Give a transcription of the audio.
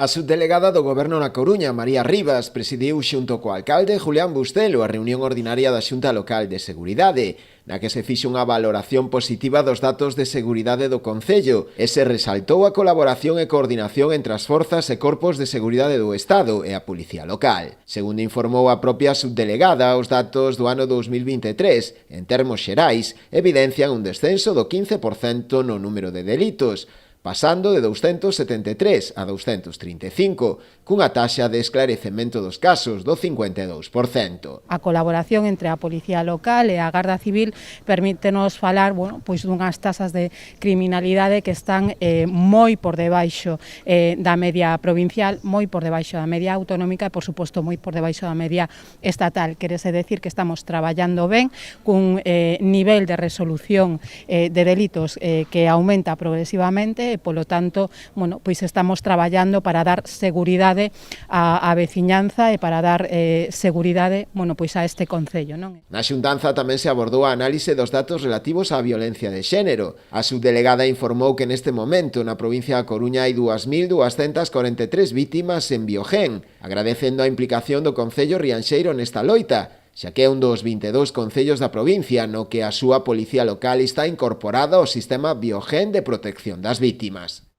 A subdelegada do Goberno na Coruña, María Rivas, presidiu xunto co alcalde Julián Bustelo a reunión ordinaria da Xunta Local de Seguridade, na que se fixo unha valoración positiva dos datos de seguridade do concello e se resaltou a colaboración e coordinación entre as forzas e corpos de seguridade do Estado e a Policía Local. Segundo informou a propia subdelegada, os datos do ano 2023, en termos xerais, evidencian un descenso do 15% no número de delitos, pasando de 273 a 235, cunha taxa de esclarecemento dos casos do 52%. A colaboración entre a Policía Local e a Garda Civil permítenos falar dunhas tasas de criminalidade que están moi por debaixo da media provincial, moi por debaixo da media autonómica e, por suposto, moi por debaixo da media estatal. Quérese decir que estamos traballando ben cun nivel de resolución de delitos que aumenta progresivamente e, polo tanto, estamos traballando para dar seguridade á veciñanza e para dar seguridade a este concello. Na xuntanza tamén se abordou a análise dos datos relativos á violencia de xénero. A subdelegada informou que neste momento na provincia da Coruña hai 2.243 vítimas en Biogen, agradecendo a implicación do concello rianxeiro nesta loita, xa que é un dos 22 concellos da provincia no que a súa Policía Local está incorporada ao sistema Biogen de protección das vítimas.